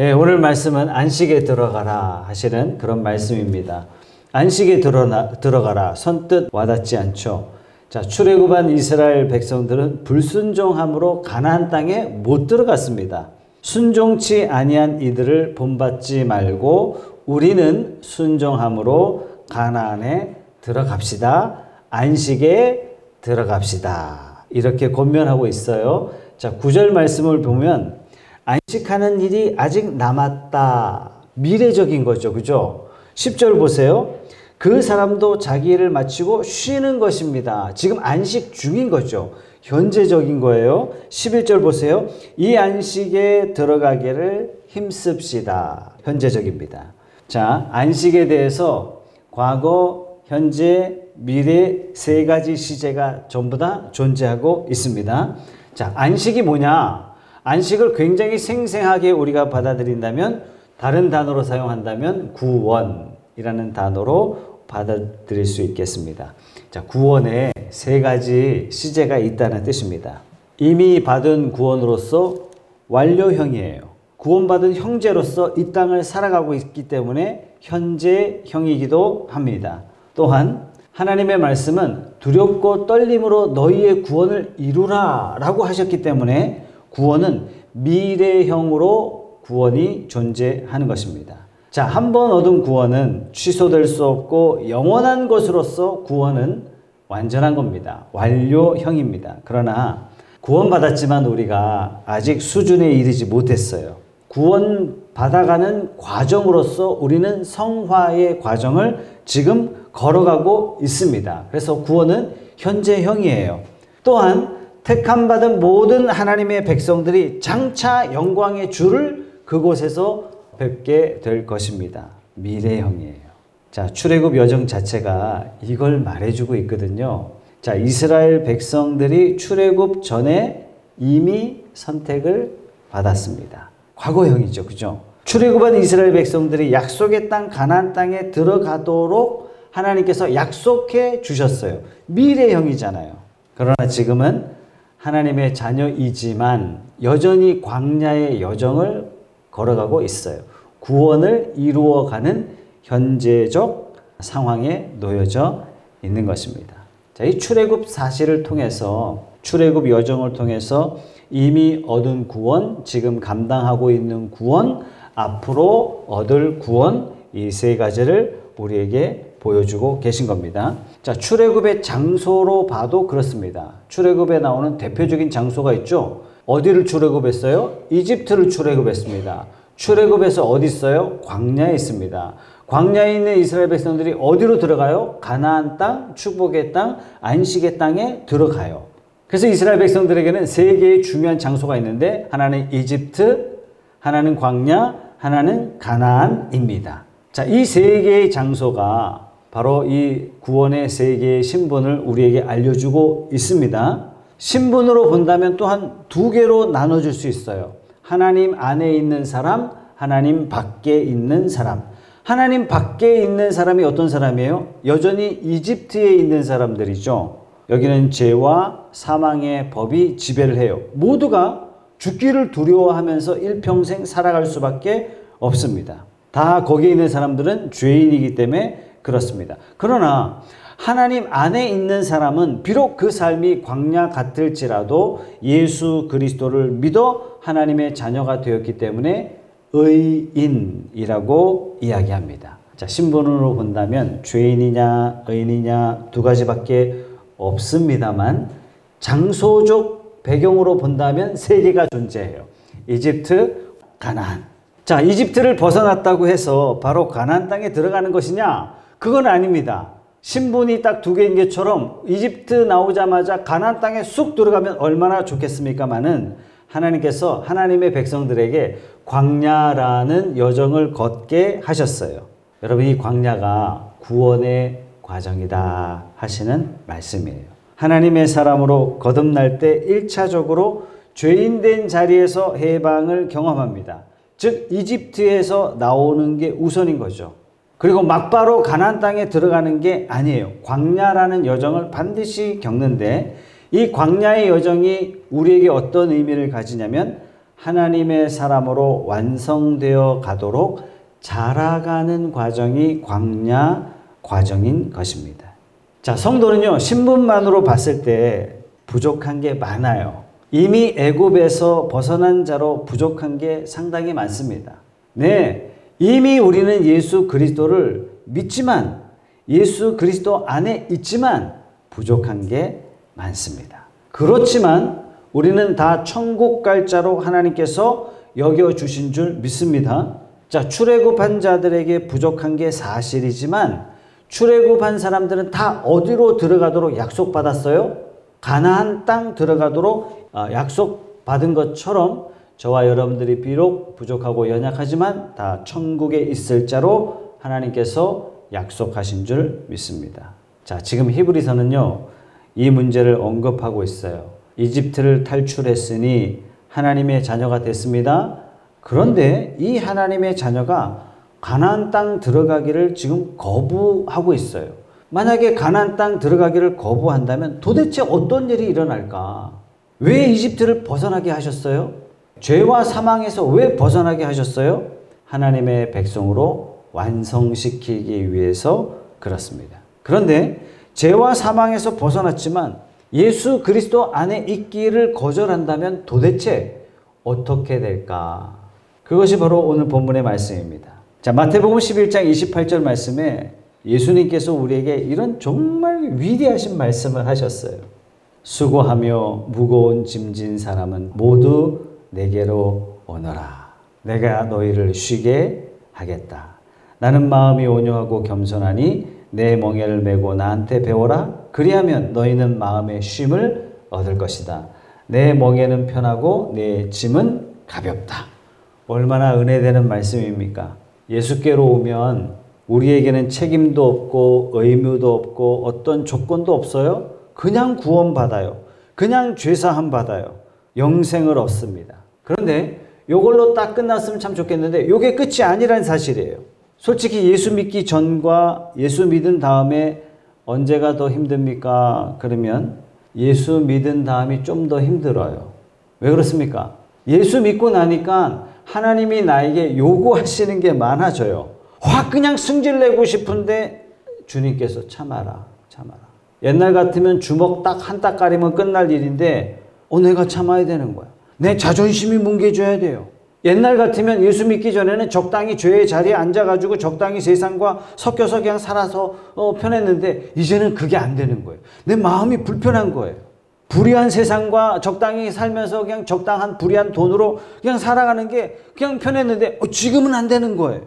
예, 오늘 말씀은 안식에 들어가라 하시는 그런 말씀입니다. 안식에 들어가라 선뜻 와닿지 않죠. 자, 출애굽한 이스라엘 백성들은 불순종함으로 가나안 땅에 못 들어갔습니다. 순종치 아니한 이들을 본받지 말고 우리는 순종함으로 가나안에 들어갑시다. 안식에 들어갑시다. 이렇게 권면하고 있어요. 자, 9절 말씀을 보면 안식하는 일이 아직 남았다. 미래적인 거죠. 그죠? 10절 보세요. 그 사람도 자기 일을 마치고 쉬는 것입니다. 지금 안식 중인 거죠. 현재적인 거예요. 11절 보세요. 이 안식에 들어가기를 힘씁시다. 현재적입니다. 자, 안식에 대해서 과거, 현재, 미래 세 가지 시제가 전부 다 존재하고 있습니다. 자, 안식이 뭐냐? 안식을 굉장히 생생하게 우리가 받아들인다면, 다른 단어로 사용한다면 구원이라는 단어로 받아들일 수 있겠습니다. 자, 구원에 세 가지 시제가 있다는 뜻입니다. 이미 받은 구원으로서 완료형이에요. 구원받은 형제로서 이 땅을 살아가고 있기 때문에 현재형이기도 합니다. 또한 하나님의 말씀은 두렵고 떨림으로 너희의 구원을 이루라 라고 하셨기 때문에 구원은 미래형으로 구원이 존재하는 것입니다. 자, 한 번 얻은 구원은 취소될 수 없고 영원한 것으로서 구원은 완전한 겁니다. 완료형입니다. 그러나 구원받았지만 우리가 아직 수준에 이르지 못했어요. 구원받아가는 과정으로서 우리는 성화의 과정을 지금 걸어가고 있습니다. 그래서 구원은 현재형이에요. 또한 택함받은 모든 하나님의 백성들이 장차 영광의 주를 그곳에서 뵙게 될 것입니다. 미래형이에요. 자, 출애굽 여정 자체가 이걸 말해주고 있거든요. 자, 이스라엘 백성들이 출애굽 전에 이미 선택을 받았습니다. 과거형이죠. 그죠? 출애굽한 이스라엘 백성들이 약속의 땅 가나안 땅에 들어가도록 하나님께서 약속해 주셨어요. 미래형이잖아요. 그러나 지금은 하나님의 자녀이지만 여전히 광야의 여정을 걸어가고 있어요. 구원을 이루어가는 현재적 상황에 놓여져 있는 것입니다. 자, 이 출애굽 사실을 통해서, 출애굽 여정을 통해서 이미 얻은 구원, 지금 감당하고 있는 구원, 앞으로 얻을 구원, 이 세 가지를 우리에게 보여주고 계신 겁니다. 자, 출애굽의 장소로 봐도 그렇습니다. 출애굽에 나오는 대표적인 장소가 있죠. 어디를 출애굽했어요? 이집트를 출애굽했습니다. 출애굽에서 어디 있어요? 광야에 있습니다. 광야에 있는 이스라엘 백성들이 어디로 들어가요? 가나안 땅, 축복의 땅, 안식의 땅에 들어가요. 그래서 이스라엘 백성들에게는 세 개의 중요한 장소가 있는데, 하나는 이집트, 하나는 광야, 하나는 가나안입니다. 자, 이 세 개의 장소가 바로 이 구원의 세 개의 신분을 우리에게 알려주고 있습니다. 신분으로 본다면 또한 두 개로 나눠줄 수 있어요. 하나님 안에 있는 사람, 하나님 밖에 있는 사람. 하나님 밖에 있는 사람이 어떤 사람이에요? 여전히 이집트에 있는 사람들이죠. 여기는 죄와 사망의 법이 지배를 해요. 모두가 죽기를 두려워하면서 일평생 살아갈 수밖에 없습니다. 다 거기에 있는 사람들은 죄인이기 때문에 그렇습니다. 그러나 하나님 안에 있는 사람은 비록 그 삶이 광야 같을지라도 예수 그리스도를 믿어 하나님의 자녀가 되었기 때문에 의인이라고 이야기합니다. 자, 신분으로 본다면 죄인이냐 의인이냐 두 가지밖에 없습니다만, 장소적 배경으로 본다면 세 개가 존재해요. 이집트, 가나안. 자, 이집트를 벗어났다고 해서 바로 가나안 땅에 들어가는 것이냐? 그건 아닙니다. 신분이 딱 두 개인 것처럼 이집트 나오자마자 가나안 땅에 쑥 들어가면 얼마나 좋겠습니까마는, 하나님께서 하나님의 백성들에게 광야라는 여정을 걷게 하셨어요. 여러분, 이 광야가 구원의 과정이다 하시는 말씀이에요. 하나님의 사람으로 거듭날 때 1차적으로 죄인된 자리에서 해방을 경험합니다. 즉 이집트에서 나오는 게 우선인 거죠. 그리고 막바로 가나안 땅에 들어가는 게 아니에요. 광야라는 여정을 반드시 겪는데, 이 광야의 여정이 우리에게 어떤 의미를 가지냐면 하나님의 사람으로 완성되어 가도록 자라가는 과정이 광야 과정인 것입니다. 자, 성도는요, 신분만으로 봤을 때 부족한 게 많아요. 이미 애굽에서 벗어난 자로 부족한 게 상당히 많습니다. 네, 이미 우리는 예수 그리스도를 믿지만, 예수 그리스도 안에 있지만 부족한 게 많습니다. 그렇지만 우리는 다 천국 갈 자로 하나님께서 여겨주신 줄 믿습니다. 자, 출애굽한 자들에게 부족한 게 사실이지만 출애굽한 사람들은 다 어디로 들어가도록 약속받았어요? 가나안 땅 들어가도록 약속받은 것처럼 저와 여러분들이 비록 부족하고 연약하지만 다 천국에 있을 자로 하나님께서 약속하신 줄 믿습니다. 자, 지금 히브리서는요, 이 문제를 언급하고 있어요. 이집트를 탈출했으니 하나님의 자녀가 됐습니다. 그런데 이 하나님의 자녀가 가나안 땅 들어가기를 지금 거부하고 있어요. 만약에 가나안 땅 들어가기를 거부한다면 도대체 어떤 일이 일어날까? 왜 이집트를 벗어나게 하셨어요? 죄와 사망에서 왜 벗어나게 하셨어요? 하나님의 백성으로 완성시키기 위해서 그렇습니다. 그런데 죄와 사망에서 벗어났지만 예수 그리스도 안에 있기를 거절한다면 도대체 어떻게 될까? 그것이 바로 오늘 본문의 말씀입니다. 자, 마태복음 11장 28절 말씀에 예수님께서 우리에게 이런 정말 위대하신 말씀을 하셨어요. 수고하며 무거운 짐진 사람은 모두 내게로 오너라. 내가 너희를 쉬게 하겠다. 나는 마음이 온유하고 겸손하니 내 멍에를 메고 나한테 배워라. 그리하면 너희는 마음의 쉼을 얻을 것이다. 내 멍에는 편하고 내 짐은 가볍다. 얼마나 은혜되는 말씀입니까? 예수께로 오면 우리에게는 책임도 없고 의무도 없고 어떤 조건도 없어요. 그냥 구원받아요. 그냥 죄사함 받아요. 영생을 얻습니다. 그런데 이걸로 딱 끝났으면 참 좋겠는데 이게 끝이 아니라는 사실이에요. 솔직히 예수 믿기 전과 예수 믿은 다음에 언제가 더 힘듭니까? 그러면 예수 믿은 다음이 좀 더 힘들어요. 왜 그렇습니까? 예수 믿고 나니까 하나님이 나에게 요구하시는 게 많아져요. 확 그냥 승질내고 싶은데 주님께서 참아라, 참아라. 옛날 같으면 주먹 딱 한 딱 가리면 끝날 일인데 내가 참아야 되는 거야. 내 자존심이 뭉개져야 돼요. 옛날 같으면 예수 믿기 전에는 적당히 죄의 자리에 앉아가지고 적당히 세상과 섞여서 그냥 살아서 편했는데 이제는 그게 안 되는 거예요. 내 마음이 불편한 거예요. 불의한 세상과 적당히 살면서 그냥 적당한 불의한 돈으로 그냥 살아가는 게 그냥 편했는데 지금은 안 되는 거예요.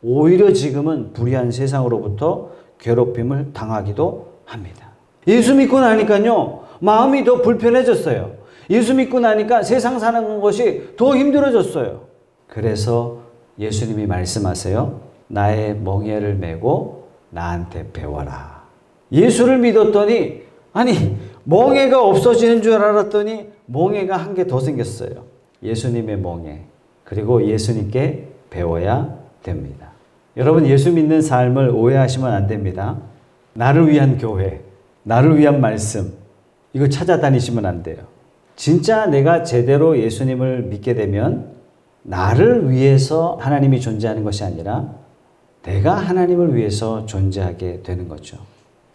오히려 지금은 불의한 세상으로부터 괴롭힘을 당하기도 합니다. 예수 믿고 나니까요, 마음이 더 불편해졌어요. 예수 믿고 나니까 세상 사는 것이 더 힘들어졌어요. 그래서 예수님이 말씀하세요. 나의 멍에를 메고 나한테 배워라. 예수를 믿었더니 멍에가 없어지는 줄 알았더니 멍에가 한 개 더 생겼어요. 예수님의 멍에. 그리고 예수님께 배워야 됩니다. 여러분, 예수 믿는 삶을 오해하시면 안 됩니다. 나를 위한 교회, 나를 위한 말씀, 이거 찾아다니시면 안 돼요. 진짜 내가 제대로 예수님을 믿게 되면 나를 위해서 하나님이 존재하는 것이 아니라 내가 하나님을 위해서 존재하게 되는 거죠.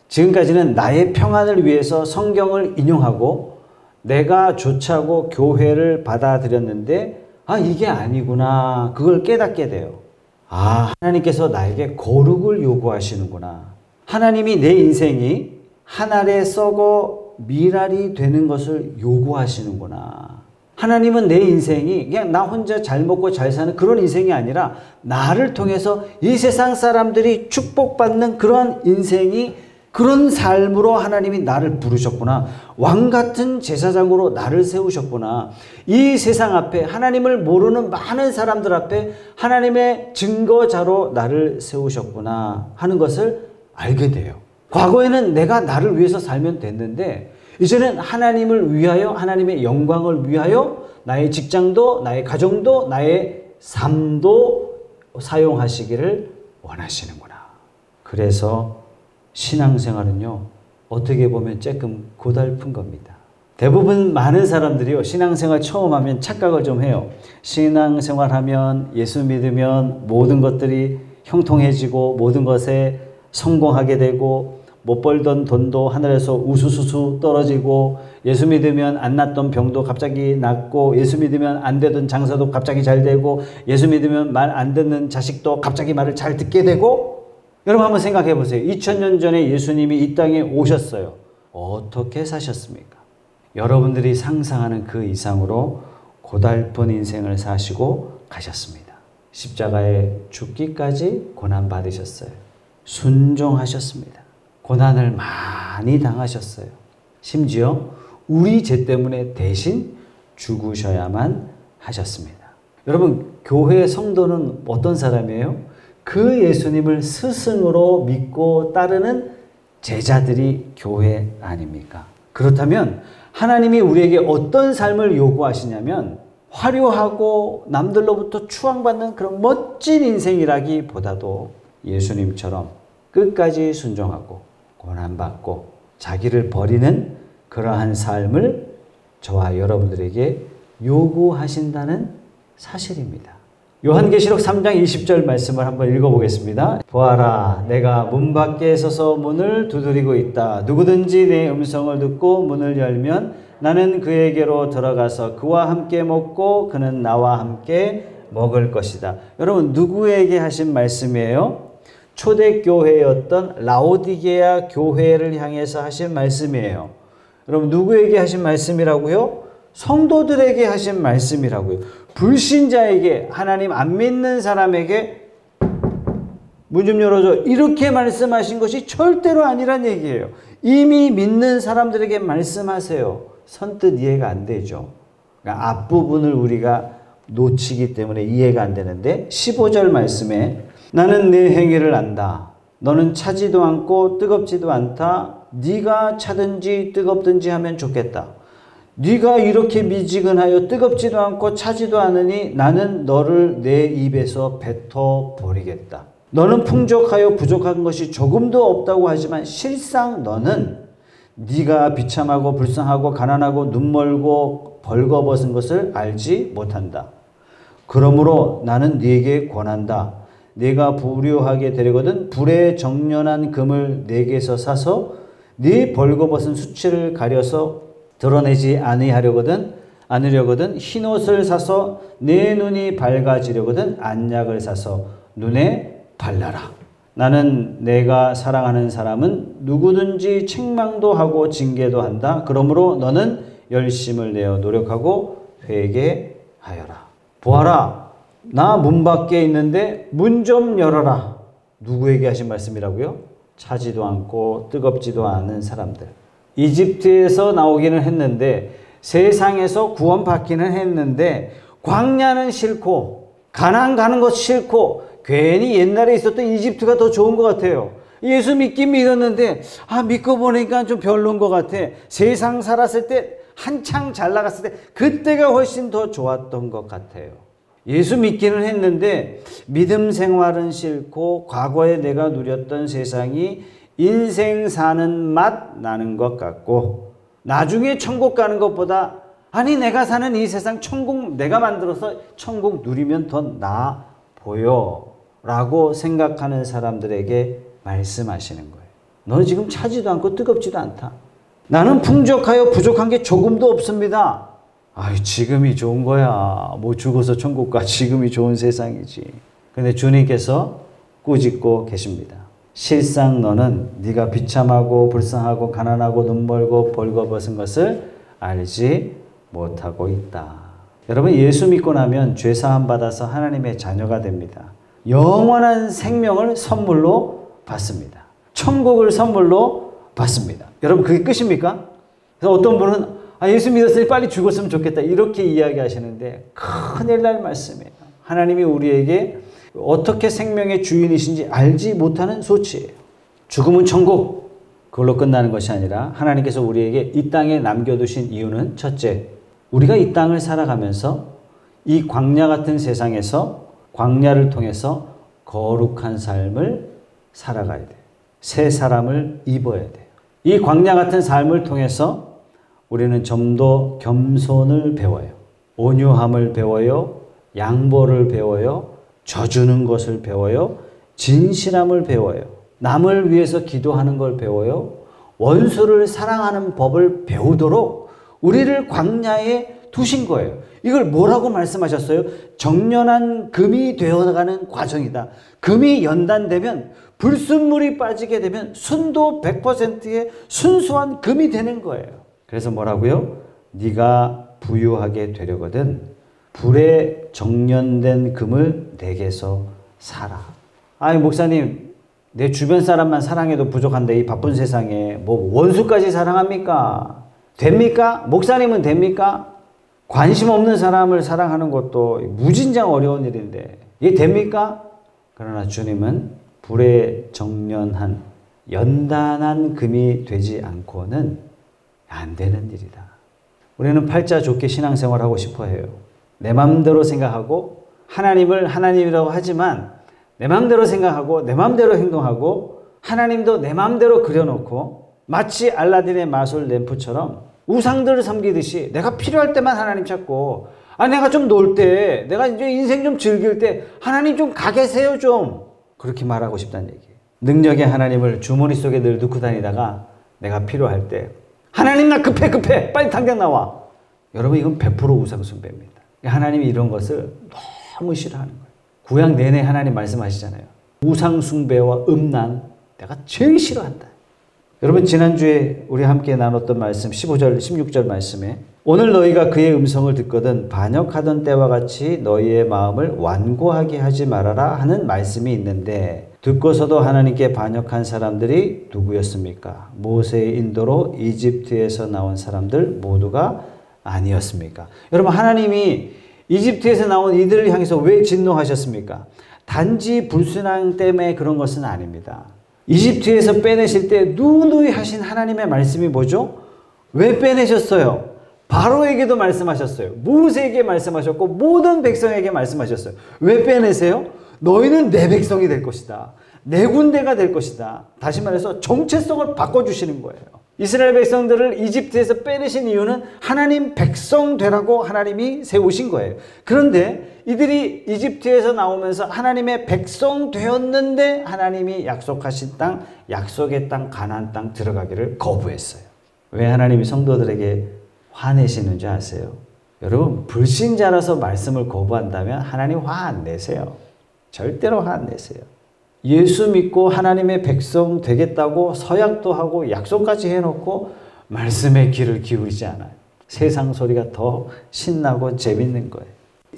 지금까지는 나의 평안을 위해서 성경을 인용하고 내가 좋자고 교회를 받아들였는데 이게 아니구나. 그걸 깨닫게 돼요. 하나님께서 나에게 거룩을 요구하시는구나. 하나님이 내 인생이 한 알에 썩어 미랄이 되는 것을 요구하시는구나. 하나님은 내 인생이 그냥 나 혼자 잘 먹고 잘 사는 그런 인생이 아니라 나를 통해서 이 세상 사람들이 축복받는 그런 인생이, 그런 삶으로 하나님이 나를 부르셨구나. 왕 같은 제사장으로 나를 세우셨구나. 이 세상 앞에 하나님을 모르는 많은 사람들 앞에 하나님의 증거자로 나를 세우셨구나 하는 것을 알게 돼요. 과거에는 내가 나를 위해서 살면 됐는데 이제는 하나님을 위하여, 하나님의 영광을 위하여 나의 직장도, 나의 가정도, 나의 삶도 사용하시기를 원하시는구나. 그래서 신앙생활은요, 어떻게 보면 조금 고달픈 겁니다. 대부분 많은 사람들이요, 신앙생활 처음 하면 착각을 좀 해요. 신앙생활 하면, 예수 믿으면 모든 것들이 형통해지고 모든 것에 성공하게 되고 못 벌던 돈도 하늘에서 우수수수 떨어지고 예수 믿으면 안 났던 병도 갑자기 낫고 예수 믿으면 안 되던 장사도 갑자기 잘 되고 예수 믿으면 말 안 듣는 자식도 갑자기 말을 잘 듣게 되고. 여러분 한번 생각해 보세요. 2000년 전에 예수님이 이 땅에 오셨어요. 어떻게 사셨습니까? 여러분들이 상상하는 그 이상으로 고달픈 인생을 사시고 가셨습니다. 십자가에 죽기까지 고난받으셨어요. 순종하셨습니다. 고난을 많이 당하셨어요. 심지어 우리 죄 때문에 대신 죽으셔야만 하셨습니다. 여러분, 교회 성도는 어떤 사람이에요? 그 예수님을 스승으로 믿고 따르는 제자들이 교회 아닙니까? 그렇다면 하나님이 우리에게 어떤 삶을 요구하시냐면 화려하고 남들로부터 추앙받는 그런 멋진 인생이라기보다도 예수님처럼 끝까지 순종하고 고난받고 자기를 버리는 그러한 삶을 저와 여러분들에게 요구하신다는 사실입니다. 요한계시록 3장 20절 말씀을 한번 읽어보겠습니다. 보아라, 내가 문 밖에 서서 문을 두드리고 있다. 누구든지 내 음성을 듣고 문을 열면 나는 그에게로 들어가서 그와 함께 먹고 그는 나와 함께 먹을 것이다. 여러분, 누구에게 하신 말씀이에요? 초대교회였던 라오디게아 교회를 향해서 하신 말씀이에요. 여러분, 누구에게 하신 말씀이라고요? 성도들에게 하신 말씀이라고요. 불신자에게, 하나님 안 믿는 사람에게 문 좀 열어줘, 이렇게 말씀하신 것이 절대로 아니란 얘기예요. 이미 믿는 사람들에게 말씀하세요. 선뜻 이해가 안 되죠. 그러니까 앞부분을 우리가 놓치기 때문에 이해가 안 되는데 15절 말씀에 나는 네 행위를 안다. 너는 차지도 않고 뜨겁지도 않다. 네가 차든지 뜨겁든지 하면 좋겠다. 네가 이렇게 미지근하여 뜨겁지도 않고 차지도 않으니 나는 너를 내 입에서 뱉어 버리겠다. 너는 풍족하여 부족한 것이 조금도 없다고 하지만 실상 너는 네가 비참하고 불쌍하고 가난하고 눈멀고 벌거벗은 것을 알지 못한다. 그러므로 나는 네게 권한다. 네가 부유하게 되려거든 불에 정련한 금을 네게서 사서 네 벌거벗은 수치를 가려서 드러내지 않으려거든 흰옷을 사서 내 눈이 밝아지려거든 안약을 사서 눈에 발라라. 나는 내가 사랑하는 사람은 누구든지 책망도 하고 징계도 한다. 그러므로 너는 열심을 내어 노력하고 회개하여라. 보아라, 나 문 밖에 있는데 문 좀 열어라. 누구에게 하신 말씀이라고요? 차지도 않고 뜨겁지도 않은 사람들. 이집트에서 나오기는 했는데 세상에서 구원받기는 했는데 광야는 싫고 가나안 가는 것 싫고 괜히 옛날에 있었던 이집트가 더 좋은 것 같아요. 예수 믿긴 믿었는데 믿고 보니까 좀 별로인 것 같아. 세상 살았을 때 한창 잘 나갔을 때 그때가 훨씬 더 좋았던 것 같아요. 예수 믿기는 했는데 믿음 생활은 싫고 과거에 내가 누렸던 세상이 인생 사는 맛 나는 것 같고 나중에 천국 가는 것보다 내가 사는 이 세상 천국 내가 만들어서 천국 누리면 더 나아 보여 라고 생각하는 사람들에게 말씀하시는 거예요. 너는 지금 차지도 않고 뜨겁지도 않다. 나는 풍족하여 부족한 게 조금도 없습니다. 지금이 좋은 거야. 뭐 죽어서 천국 가. 지금이 좋은 세상이지. 근데 주님께서 꾸짖고 계십니다. 실상 너는 네가 비참하고 불쌍하고 가난하고 눈멀고 벌거벗은 것을 알지 못하고 있다. 여러분, 예수 믿고 나면 죄사함 받아서 하나님의 자녀가 됩니다. 영원한 생명을 선물로 받습니다. 천국을 선물로 받습니다. 여러분, 그게 끝입니까? 그래서 어떤 분은 예수 믿었으니 빨리 죽었으면 좋겠다 이렇게 이야기하시는데 큰일 날 말씀이에요. 하나님이 우리에게 어떻게 생명의 주인이신지 알지 못하는 소치예요. 죽음은 천국, 그걸로 끝나는 것이 아니라 하나님께서 우리에게 이 땅에 남겨두신 이유는 첫째, 우리가 이 땅을 살아가면서 이 광야 같은 세상에서 광야를 통해서 거룩한 삶을 살아가야 돼요. 새 사람을 입어야 돼요. 이 광야 같은 삶을 통해서 우리는 좀 더 겸손을 배워요. 온유함을 배워요. 양보를 배워요. 져주는 것을 배워요. 진실함을 배워요. 남을 위해서 기도하는 걸 배워요. 원수를 사랑하는 법을 배우도록 우리를 광야에 두신 거예요. 이걸 뭐라고 말씀하셨어요? 정련한 금이 되어가는 과정이다. 금이 연단되면 불순물이 빠지게 되면 순도 100%의 순수한 금이 되는 거예요. 그래서 뭐라고요? 네가 부유하게 되려거든 불에 정련된 금을 내게서 사라. 아니 목사님 내 주변 사람만 사랑해도 부족한데 이 바쁜 세상에 뭐 원수까지 사랑합니까? 됩니까? 목사님은 됩니까? 관심 없는 사람을 사랑하는 것도 무진장 어려운 일인데 이게 됩니까? 그러나 주님은 불에 정련한 연단한 금이 되지 않고는 안 되는 일이다. 우리는 팔자 좋게 신앙생활하고 싶어 해요. 내 마음대로 생각하고 하나님을 하나님이라고 하지만 내 마음대로 생각하고 내 마음대로 행동하고 하나님도 내 마음대로 그려놓고 마치 알라딘의 마술 램프처럼 우상들을 섬기듯이 내가 필요할 때만 하나님 찾고 내가 좀 놀 때 내가 이제 인생 좀 즐길 때 하나님 좀 가 계세요 좀 그렇게 말하고 싶다는 얘기예요. 능력의 하나님을 주머니 속에 늘 넣고 다니다가 내가 필요할 때 하나님 나 급해 빨리 당장 나와. 여러분 이건 100% 우상 숭배입니다. 하나님이 이런 것을 너무 싫어하는 거예요. 구약 내내 하나님 말씀하시잖아요. 우상 숭배와 음란 내가 제일 싫어한다. 여러분 지난주에 우리 함께 나눴던 말씀 15절 16절 말씀에 오늘 너희가 그의 음성을 듣거든 반역하던 때와 같이 너희의 마음을 완고하게 하지 말아라 하는 말씀이 있는데 듣고서도 하나님께 반역한 사람들이 누구였습니까? 모세의 인도로 이집트에서 나온 사람들 모두가 아니었습니까? 여러분 하나님이 이집트에서 나온 이들을 향해서 왜 진노하셨습니까? 단지 불순항 때문에 그런 것은 아닙니다. 이집트에서 빼내실 때 누누이 하신 하나님의 말씀이 뭐죠? 왜 빼내셨어요? 바로에게도 말씀하셨어요. 모세에게 말씀하셨고 모든 백성에게 말씀하셨어요. 왜 빼내세요? 너희는 내 백성이 될 것이다. 내 군대가 될 것이다. 다시 말해서 정체성을 바꿔주시는 거예요. 이스라엘 백성들을 이집트에서 빼내신 이유는 하나님 백성 되라고 하나님이 세우신 거예요. 그런데 이들이 이집트에서 나오면서 하나님의 백성 되었는데 하나님이 약속하신 땅, 약속의 땅, 가나안 땅 들어가기를 거부했어요. 왜 하나님이 성도들에게 화내시는 줄 아세요? 여러분 불신자라서 말씀을 거부한다면 하나님 화 안 내세요. 절대로 화 안 내세요. 예수 믿고 하나님의 백성 되겠다고 서약도 하고 약속까지 해놓고 말씀에 귀를 기울이지 않아요. 세상 소리가 더 신나고 재밌는 거예요.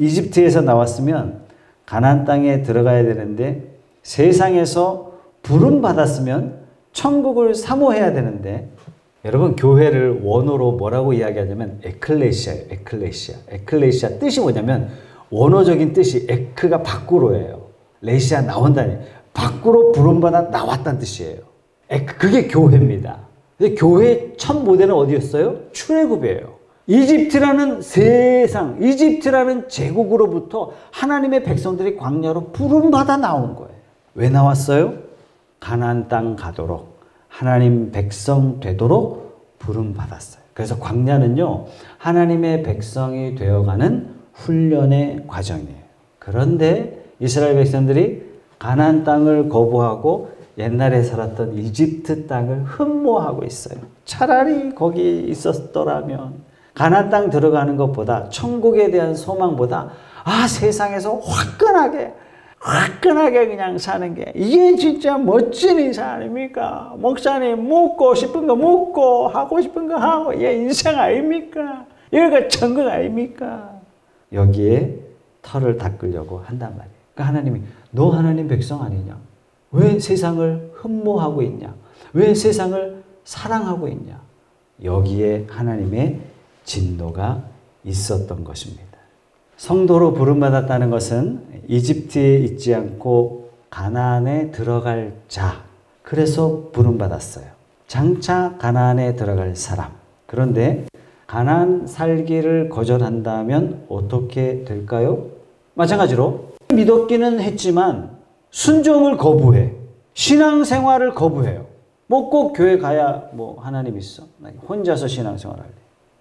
이집트에서 나왔으면 가나안 땅에 들어가야 되는데 세상에서 부름 받았으면 천국을 사모해야 되는데 여러분 교회를 원어로 뭐라고 이야기하냐면 에클레시아예요. 에클레시아. 에클레시아 뜻이 뭐냐면 원어적인 뜻이 에크가 밖으로예요. 레시아 나온다니 밖으로 부름받아 나왔다는 뜻이에요. 그게 교회입니다. 근데 교회의 첫 모델은 어디였어요? 출애굽이에요. 이집트라는 세상, 이집트라는 제국으로부터 하나님의 백성들이 광야로 부름받아 나온 거예요. 왜 나왔어요? 가나안 땅 가도록 하나님 백성 되도록 부름받았어요. 그래서 광야는요 하나님의 백성이 되어가는 훈련의 과정이에요. 그런데 이스라엘 백성들이 가나안 땅을 거부하고 옛날에 살았던 이집트 땅을 흠모하고 있어요. 차라리 거기 있었더라면 가나안 땅 들어가는 것보다 천국에 대한 소망보다 세상에서 화끈하게 그냥 사는 게 이게 진짜 멋진 인생 아닙니까? 목사님 먹고 싶은 거 먹고 하고 싶은 거 하고 이게 인생 아닙니까? 여기가 천국 아닙니까? 여기에 털을 닦으려고 한단 말이에요. 그러니까 하나님이 너 하나님 백성 아니냐? 왜 세상을 흠모하고 있냐? 왜 세상을 사랑하고 있냐? 여기에 하나님의 진노가 있었던 것입니다. 성도로 부름받았다는 것은 이집트에 있지 않고 가나안에 들어갈 자. 그래서 부름받았어요. 장차 가나안에 들어갈 사람. 그런데 가나안 살기를 거절한다면 어떻게 될까요? 마찬가지로 믿었기는 했지만 순종을 거부해. 신앙생활을 거부해요. 뭐 꼭 교회 가야 뭐 하나님 있어. 혼자서 신앙생활 할래.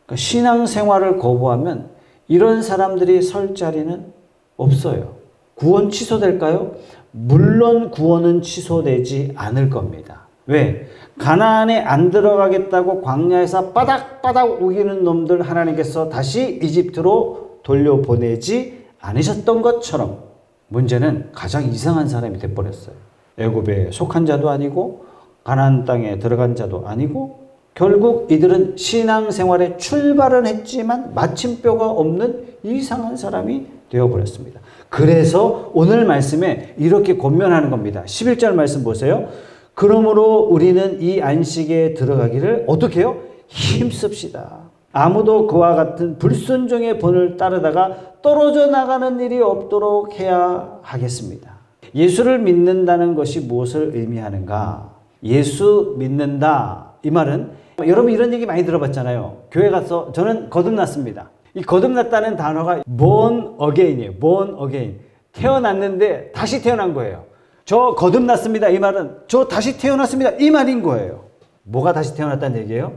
그러니까 신앙생활을 거부하면 이런 사람들이 설 자리는 없어요. 구원 취소될까요? 물론 구원은 취소되지 않을 겁니다. 왜? 가나안에 안 들어가겠다고 광야에서 바닥바닥 우기는 놈들 하나님께서 다시 이집트로 돌려보내지 않으셨던 것처럼 문제는 가장 이상한 사람이 돼버렸어요. 애굽에 속한 자도 아니고 가나안 땅에 들어간 자도 아니고 결국 이들은 신앙생활에 출발은 했지만 마침표가 없는 이상한 사람이 되어버렸습니다. 그래서 오늘 말씀에 이렇게 권면하는 겁니다. 11절 말씀 보세요. 그러므로 우리는 이 안식에 들어가기를 어떻게 해요? 힘씁시다. 아무도 그와 같은 불순종의 본을 따르다가 떨어져 나가는 일이 없도록 해야 하겠습니다. 예수를 믿는다는 것이 무엇을 의미하는가? 예수 믿는다. 이 말은 여러분 이런 얘기 많이 들어봤잖아요. 교회 가서 저는 거듭났습니다. 이 거듭났다는 단어가 born again이에요. born again. 태어났는데 다시 태어난 거예요. 저 거듭났습니다. 이 말은 저 다시 태어났습니다. 이 말인 거예요. 뭐가 다시 태어났다는 얘기예요?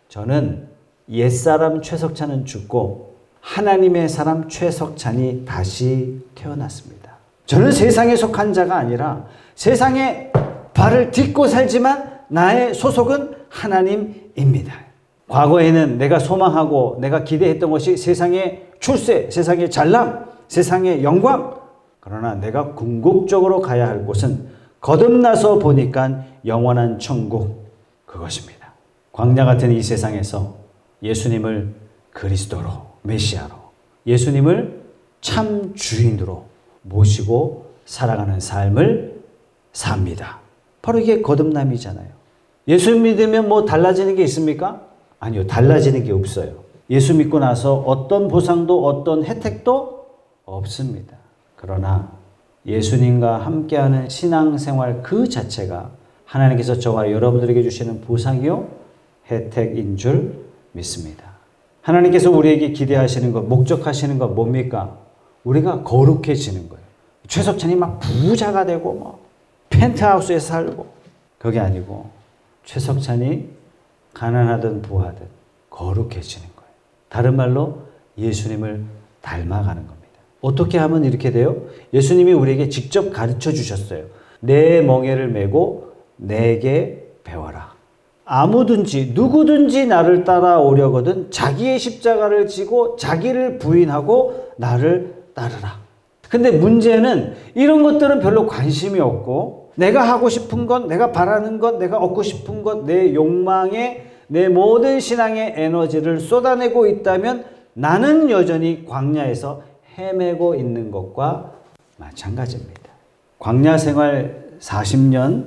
저는 옛사람 최석찬은 죽고 하나님의 사람 최석찬이 다시 태어났습니다. 저는 세상에 속한 자가 아니라 세상에 발을 딛고 살지만 나의 소속은 하나님입니다. 과거에는 내가 소망하고 내가 기대했던 것이 세상의 출세, 세상의 잘남, 세상의 영광. 그러나 내가 궁극적으로 가야 할 곳은 거듭나서 보니까 영원한 천국, 그것입니다. 광야 같은 이 세상에서 예수님을 그리스도로, 메시아로, 예수님을 참 주인으로 모시고 살아가는 삶을 삽니다. 바로 이게 거듭남이잖아요. 예수 믿으면 뭐 달라지는 게 있습니까? 아니요. 달라지는 게 없어요. 예수 믿고 나서 어떤 보상도 어떤 혜택도 없습니다. 그러나 예수님과 함께하는 신앙생활 그 자체가 하나님께서 저와 여러분들에게 주시는 보상이요 혜택인 줄 믿습니다. 하나님께서 우리에게 기대하시는 것, 목적하시는 것 뭡니까? 우리가 거룩해지는 거예요. 최석찬이 막 부자가 되고 뭐 펜트하우스에 살고, 그게 아니고 최석찬이 가난하든 부하든 거룩해지는 거예요. 다른 말로 예수님을 닮아가는 겁니다. 어떻게 하면 이렇게 돼요? 예수님이 우리에게 직접 가르쳐 주셨어요. 내 멍에를 메고 내게 배워라. 아무든지 누구든지 나를 따라오려거든 자기의 십자가를 지고 자기를 부인하고 나를 따르라. 근데 문제는 이런 것들은 별로 관심이 없고 내가 하고 싶은 것, 내가 바라는 것, 내가 얻고 싶은 것, 내 욕망에 내 모든 신앙의 에너지를 쏟아내고 있다면 나는 여전히 광야에서 헤매고 있는 것과 마찬가지입니다. 광야 생활 40년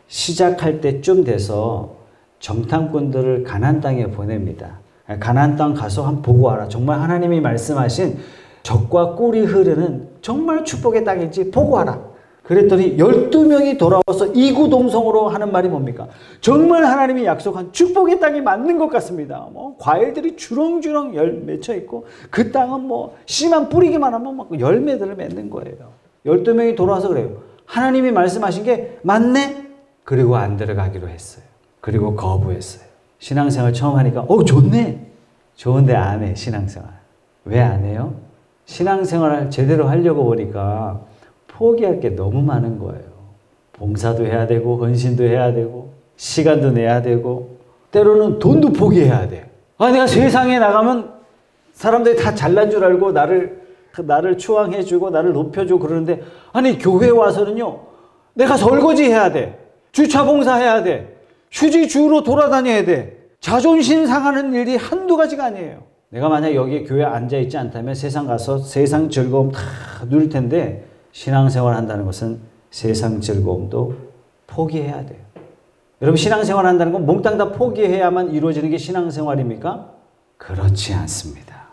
시작할 때쯤 돼서 정탐꾼들을 가나안 땅에 보냅니다. 가나안 땅 가서 한번 보고 와라. 정말 하나님이 말씀하신 젖과 꿀이 흐르는 정말 축복의 땅인지 보고 와라. 그랬더니 12명이 돌아와서 이구동성으로 하는 말이 뭡니까? 정말 하나님이 약속한 축복의 땅이 맞는 것 같습니다. 뭐 과일들이 주렁주렁 맺혀 있고 그 땅은 뭐 씨만 뿌리기만 하면 막 열매들을 맺는 거예요. 12명이 돌아와서 그래요. 하나님이 말씀하신 게 맞네? 그리고 안 들어가기로 했어요. 그리고 거부했어요. 신앙생활 처음 하니까 좋네. 좋은데 안 해. 신앙생활. 왜 안 해요? 신앙생활을 제대로 하려고 보니까 포기할 게 너무 많은 거예요. 봉사도 해야 되고 헌신도 해야 되고 시간도 내야 되고 때로는 돈도 포기해야 돼. 내가 세상에 나가면 사람들이 다 잘난 줄 알고 나를 추앙해주고 나를 높여주고 그러는데 교회 와서는요. 내가 설거지 해야 돼. 주차 봉사해야 돼. 휴지 주우러 돌아다녀야 돼. 자존심 상하는 일이 한두 가지가 아니에요. 내가 만약 여기 교회에 앉아있지 않다면 세상 가서 세상 즐거움 다 누릴 텐데 신앙생활 한다는 것은 세상 즐거움도 포기해야 돼요. 여러분 신앙생활 한다는 건 몽땅 다 포기해야만 이루어지는 게 신앙생활입니까? 그렇지 않습니다.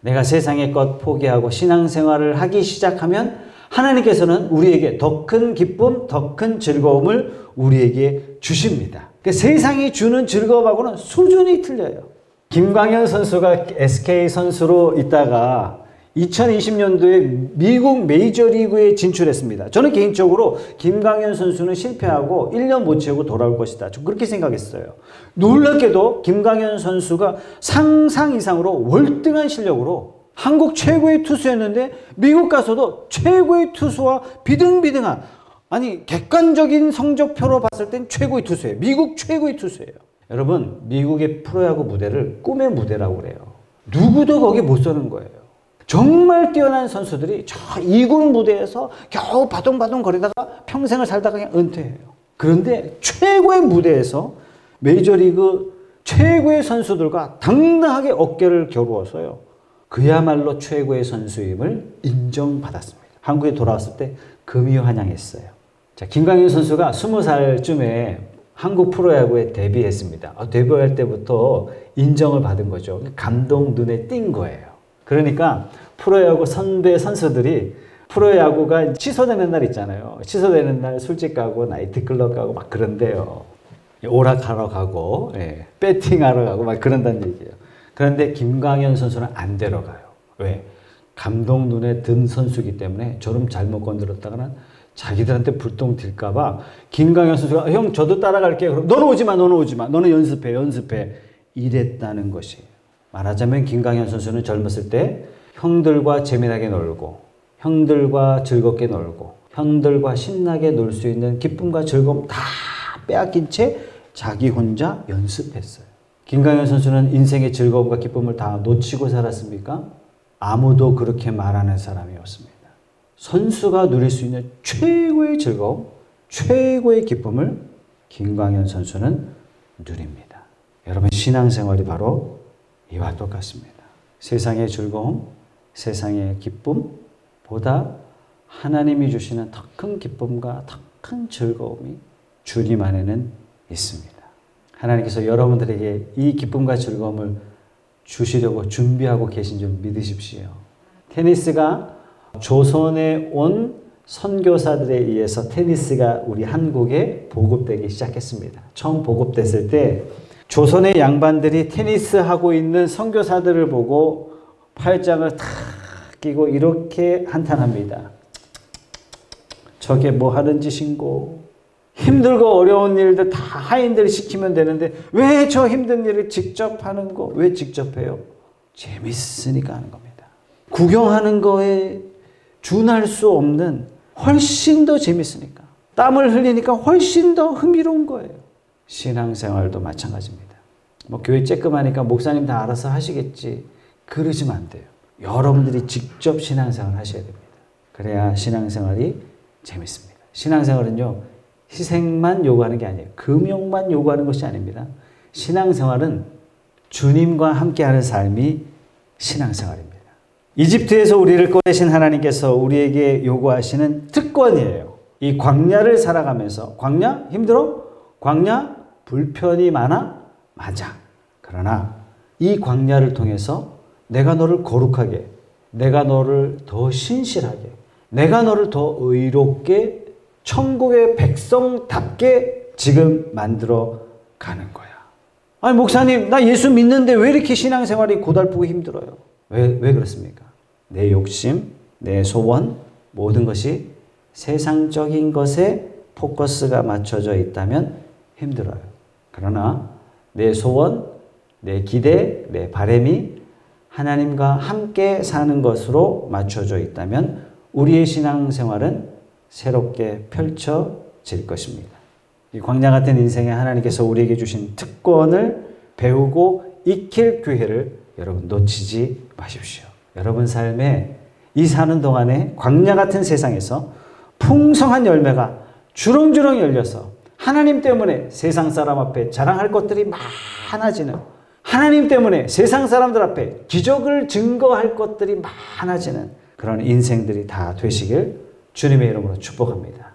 내가 세상의 것 포기하고 신앙생활을 하기 시작하면 하나님께서는 우리에게 더 큰 기쁨, 더 큰 즐거움을 우리에게 주십니다. 세상이 주는 즐거움하고는 수준이 틀려요. 김광현 선수가 SK 선수로 있다가 2020년도에 미국 메이저리그에 진출했습니다. 저는 개인적으로 김광현 선수는 실패하고 1년 못 채우고 돌아올 것이다. 저 그렇게 생각했어요. 놀랍게도 김광현 선수가 상상 이상으로 월등한 실력으로 한국 최고의 투수였는데 미국 가서도 최고의 투수와 비등비등한, 아니 객관적인 성적표로 봤을 땐 최고의 투수예요. 미국 최고의 투수예요. 여러분, 미국의 프로야구 무대를 꿈의 무대라고 그래요. 누구도 거기 못 서는 거예요. 정말 뛰어난 선수들이 저 2군 무대에서 겨우 바둥바둥 거리다가 평생을 살다가 그냥 은퇴해요. 그런데 최고의 무대에서 메이저리그 최고의 선수들과 당당하게 어깨를 겨루어서요, 그야말로 최고의 선수임을 인정받았습니다. 한국에 돌아왔을 때 금이환영했어요. 자, 김광현 선수가 20살쯤에 한국 프로야구에 데뷔했습니다. 데뷔할 때부터 인정을 받은 거죠. 감독 눈에 띈 거예요. 그러니까 프로야구 선배 선수들이 프로야구가 취소되는 날 있잖아요. 취소되는 날 술집 가고 나이트클럽 가고 막 그런데요. 오락하러 가고, 예, 배팅하러 가고 막 그런다는 얘기예요. 그런데 김광현 선수는 안 데려가요. 왜? 감독 눈에 든 선수이기 때문에 저름 잘못 건드렸다가는 자기들한테 불똥 튈까봐 김광현 선수가 형 저도 따라갈게요. 그럼 너는 오지 마, 너는 오지 마. 너는 연습해. 이랬다는 것이에요. 말하자면 김광현 선수는 젊었을 때 형들과 재미나게 놀고, 형들과 즐겁게 놀고, 형들과 신나게 놀 수 있는 기쁨과 즐거움 다 빼앗긴 채 자기 혼자 연습했어요. 김광현 선수는 인생의 즐거움과 기쁨을 다 놓치고 살았습니까? 아무도 그렇게 말하는 사람이 없습니다. 선수가 누릴 수 있는 최고의 즐거움, 최고의 기쁨을 김광현 선수는 누립니다. 여러분, 신앙생활이 바로 이와 똑같습니다. 세상의 즐거움, 세상의 기쁨보다 하나님이 주시는 더 큰 기쁨과 더 큰 즐거움이 주님 안에는 있습니다. 하나님께서 여러분들에게 이 기쁨과 즐거움을 주시려고 준비하고 계신 줄 믿으십시오. 테니스가 조선에 온 선교사들에 의해서 테니스가 우리 한국에 보급되기 시작했습니다. 처음 보급됐을 때 조선의 양반들이 테니스 하고 있는 선교사들을 보고 팔짱을 탁 끼고 이렇게 한탄합니다. 저게 뭐 하는 짓인고. 힘들고 어려운 일들 다 하인들이 시키면 되는데 왜 저 힘든 일을 직접 하는 거? 왜 직접 해요? 재밌으니까 하는 겁니다. 구경하는 거에 준할 수 없는, 훨씬 더 재밌으니까. 땀을 흘리니까 훨씬 더 흥미로운 거예요. 신앙생활도 마찬가지입니다. 뭐 교회 쬐끔하니까 목사님 다 알아서 하시겠지. 그러시면 안 돼요. 여러분들이 직접 신앙생활 하셔야 됩니다. 그래야 신앙생활이 재밌습니다. 신앙생활은요, 희생만 요구하는 게 아니에요. 금욕만 요구하는 것이 아닙니다. 신앙생활은 주님과 함께하는 삶이 신앙생활입니다. 이집트에서 우리를 꺼내신 하나님께서 우리에게 요구하시는 특권이에요. 이 광야를 살아가면서, 광야 힘들어? 광야 불편이 많아? 맞아. 그러나 이 광야를 통해서 내가 너를 거룩하게, 내가 너를 더 신실하게, 내가 너를 더 의롭게, 천국의 백성답게 지금 만들어 가는 거야. 아니 목사님, 나 예수 믿는데 왜 이렇게 신앙생활이 고달프고 힘들어요? 왜 그렇습니까? 내 욕심, 내 소원, 모든 것이 세상적인 것에 포커스가 맞춰져 있다면 힘들어요. 그러나 내 소원, 내 기대, 내 바람이 하나님과 함께 사는 것으로 맞춰져 있다면 우리의 신앙생활은 새롭게 펼쳐질 것입니다. 이 광야 같은 인생에 하나님께서 우리에게 주신 특권을 배우고 익힐 기회를 여러분 놓치지 마십시오. 여러분 삶에 이 사는 동안에 광야 같은 세상에서 풍성한 열매가 주렁주렁 열려서 하나님 때문에 세상 사람 앞에 자랑할 것들이 많아지는, 하나님 때문에 세상 사람들 앞에 기적을 증거할 것들이 많아지는 그런 인생들이 다 되시길 주님의 이름으로 축복합니다.